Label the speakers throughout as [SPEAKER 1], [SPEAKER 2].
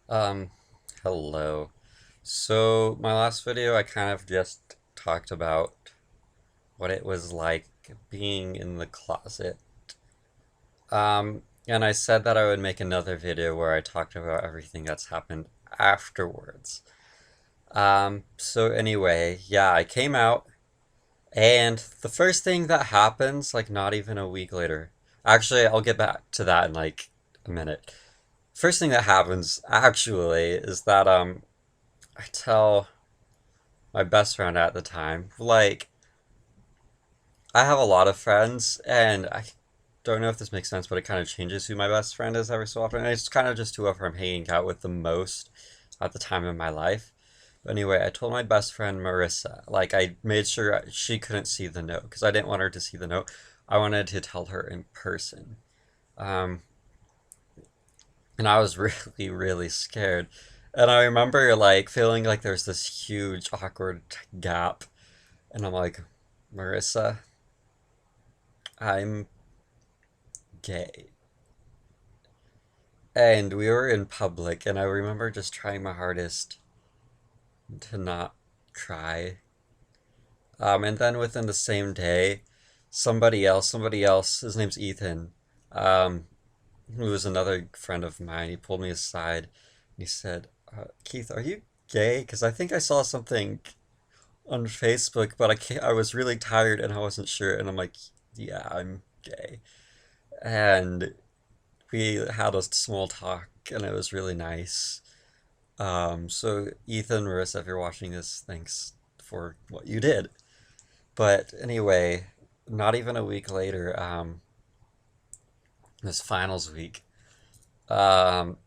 [SPEAKER 1] Um, Hello. So, my last video, I kind of just talked about what it was like being in the closet. And I said that I would make another video where I talked about everything that's happened afterwards. So anyway, yeah, I came out, and the first thing that happens, like not even a week later, actually, I'll get back to that in like a minute. First thing that happens, actually, is that, I tell my best friend at the time. Like, I have a lot of friends, and I don't know if this makes sense, but it kind of changes who my best friend is every so often. And it's kind of just whoever I'm hanging out with the most at the time in my life. But anyway, I told my best friend Marissa, like, I made sure she couldn't see the note because I didn't want her to see the note. I wanted to tell her in person. Um, and I was really, really scared. And I remember, like, feeling like there's this huge, awkward gap. And I'm like, Marissa, I'm gay. And we were in public, and I remember just trying my hardest to not cry. And then within the same day, somebody else, his name's Ethan, um, who was another friend of mine, he pulled me aside and he said, Keith, are you gay? Because I think I saw something on Facebook, but I was really tired and I wasn't sure. And I'm like, yeah, I'm gay. And we had a small talk and it was really nice. So Ethan, Marissa, if you're watching this, thanks for what you did. But anyway, not even a week later, this finals week, um,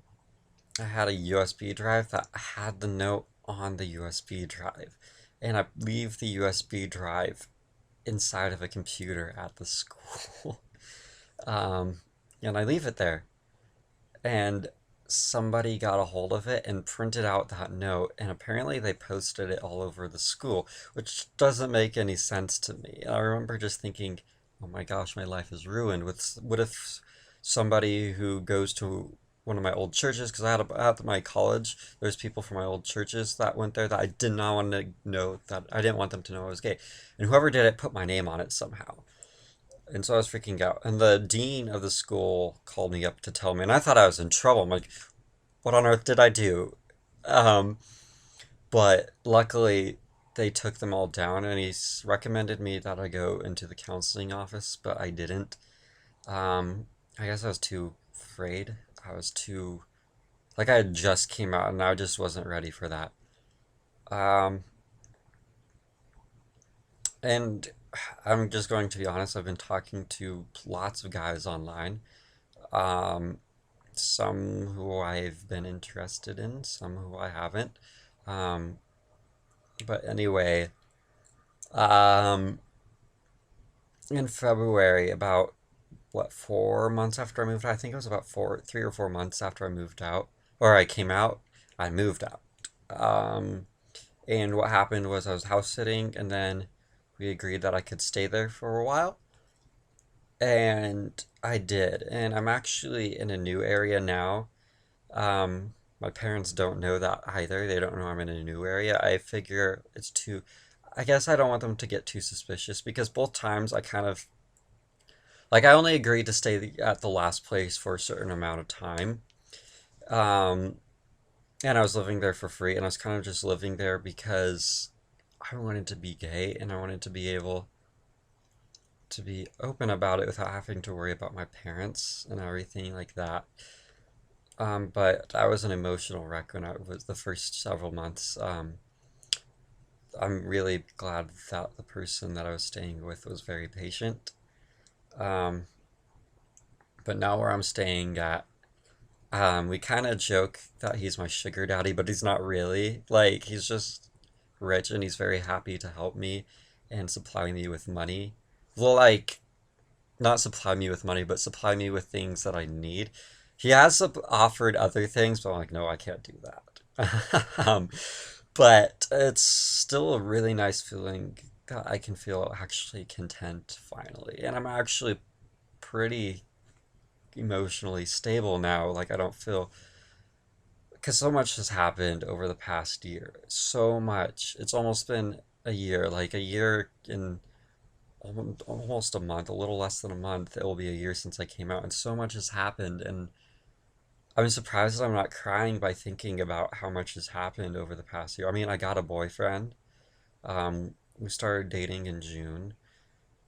[SPEAKER 1] I had a USB drive that had the note on the USB drive. And I leave the USB drive inside of a computer at the school. Um, and I leave it there. And somebody got a hold of it and printed out that note, and apparently they posted it all over the school, which doesn't make any sense to me. And I remember just thinking, oh my gosh, my life is ruined. What if somebody who goes to one of my old churches, because at my college, there's people from my old churches that went there that I did not want to know, that I didn't want them to know I was gay. And whoever did it put my name on it somehow. And so I was freaking out. And the dean of the school called me up to tell me, and I thought I was in trouble. I'm like, what on earth did I do? Um, but luckily, they took them all down, and he recommended me that I go into the counseling office, but I didn't. Um, I guess I was too afraid. I was too, like, I had just came out, and I just wasn't ready for that. Um, and I'm just going to be honest, I've been talking to lots of guys online. Um, some who I've been interested in, some who I haven't. Um, but anyway, um, in February, about what, 4 months after I moved out, I think it was about 3 or 4 months after I moved out, or I came out, I moved out. Um, and what happened was I was house sitting, and then we agreed that I could stay there for a while. And I did. And I'm actually in a new area now. My parents don't know that either. They don't know I'm in a new area. I figure it's too, I guess I don't want them to get too suspicious because both times I kind of, like, I only agreed to stay at the last place for a certain amount of time. Um, and I was living there for free, and I was kind of just living there because I wanted to be gay and I wanted to be able to be open about it without having to worry about my parents and everything like that. But I was an emotional wreck when I was the first several months. I'm really glad that the person that I was staying with was very patient. Um, but now where I'm staying at, we kind of joke that he's my sugar daddy, but he's not really. Like, he's just rich and he's very happy to help me and supply me with money. Well, like, not supply me with money, but supply me with things that I need. He has offered other things, but I'm like, no, I can't do that. But it's still a really nice feeling that I can feel actually content finally. And I'm actually pretty emotionally stable now. Like, I don't feel because so much has happened over the past year. So much. It's almost been a year, like a year in almost a month, a little less than a month. It will be a year since I came out, and so much has happened. And I'm surprised I'm not crying by thinking about how much has happened over the past year. I mean, I got a boyfriend. We started dating in June,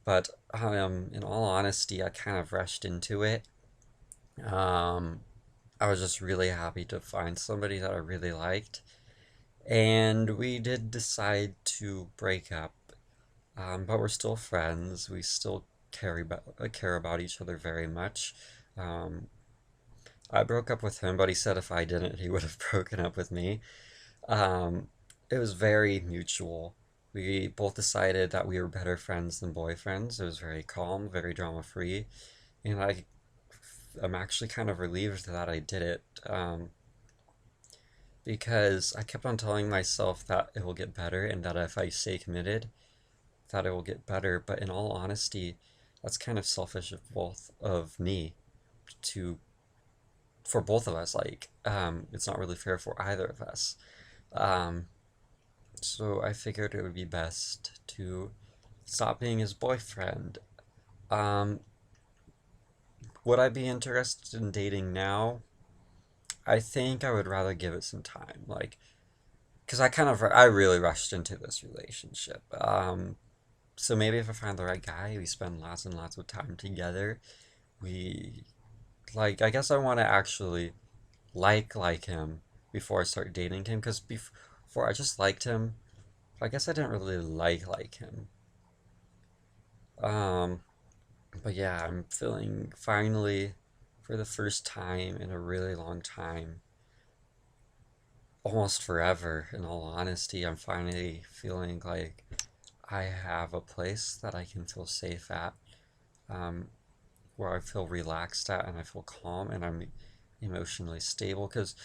[SPEAKER 1] but in all honesty, I kind of rushed into it. Um, I was just really happy to find somebody that I really liked. And we did decide to break up, but we're still friends. We still care about each other very much. Um, I broke up with him, but he said if I didn't, he would have broken up with me. Um, it was very mutual. We both decided that we were better friends than boyfriends. It was very calm, very drama free, and I'm actually kind of relieved that I did it. Because I kept on telling myself that it will get better and that if I stay committed, that it will get better. But in all honesty, that's kind of selfish of both of me to for both of us. Like, it's not really fair for either of us. Um, so I figured it would be best to stop being his boyfriend. Um, would I be interested in dating now? I think I would rather give it some time. Like, because I really rushed into this relationship. So maybe if I find the right guy, we spend lots and lots of time together. We I guess I want to actually like him before I start dating him because before I just liked him. I guess I didn't really like him. Um, but yeah, I'm feeling finally for the first time in a really long time, almost forever. In all honesty, I'm finally feeling like I have a place that I can feel safe at. Um, where I feel relaxed at and I feel calm and I'm emotionally stable. Because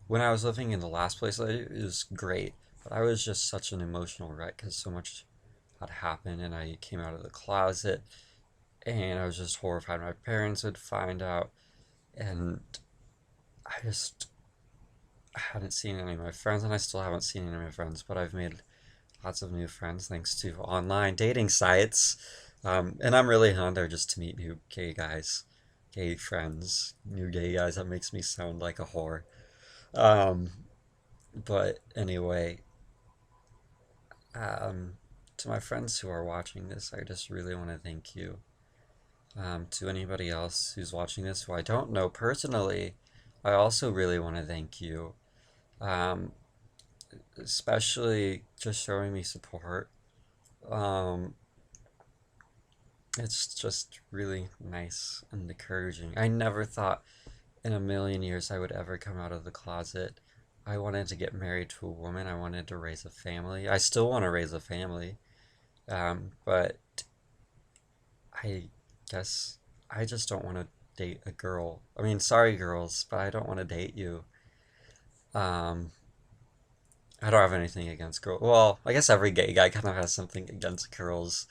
[SPEAKER 1] when I was living in the last place, it was great, but I was just such an emotional wreck because so much had happened and I came out of the closet and I was just horrified my parents would find out. And I just hadn't seen any of my friends, and I still haven't seen any of my friends, but I've made lots of new friends thanks to online dating sites. And I'm really on there just to meet new gay guys, gay friends, new gay guys. That makes me sound like a whore. Um, but anyway, um, to my friends who are watching this, I just really want to thank you. To anybody else who's watching this who I don't know personally, I also really want to thank you. Um, Especially just showing me support. Um, it's just really nice and encouraging. I never thought in a million years I would ever come out of the closet. I wanted to get married to a woman. I wanted to raise a family. I still want to raise a family. But I guess I just don't want to date a girl. I mean, sorry, girls, but I don't want to date you. Um, I don't have anything against girls. Well, I guess every gay guy kind of has something against girls,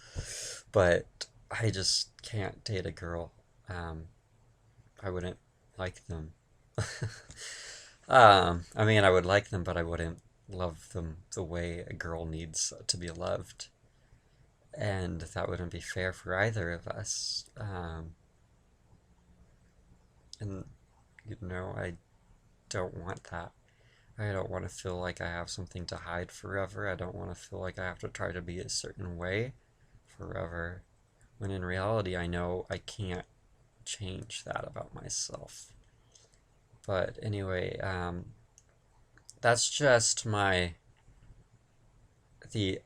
[SPEAKER 1] but I just can't date a girl. Um, I wouldn't like them. I mean, I would like them, but I wouldn't love them the way a girl needs to be loved. And that wouldn't be fair for either of us. And, I don't want that. I don't want to feel like I have something to hide forever. I don't want to feel like I have to try to be a certain way forever. When in reality, I know I can't change that about myself. But anyway, that's just the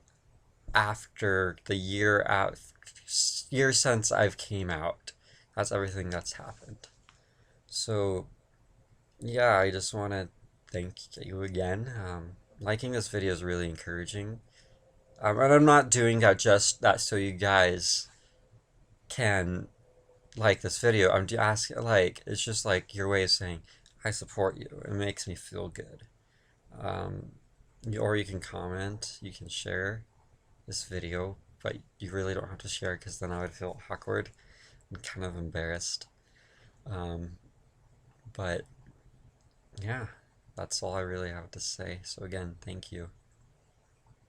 [SPEAKER 1] after the year since I've came out. That's everything that's happened. So yeah, I just want to thank you again. Liking this video is really encouraging. And I'm not doing that just that so you guys can like this video. I'm asking, like, it's just like your way of saying, I support you. It makes me feel good. Um, or you can comment, you can share this video, but you really don't have to share because then I would feel awkward and kind of embarrassed. Um, but yeah, That's all I really have to say. So again, thank you.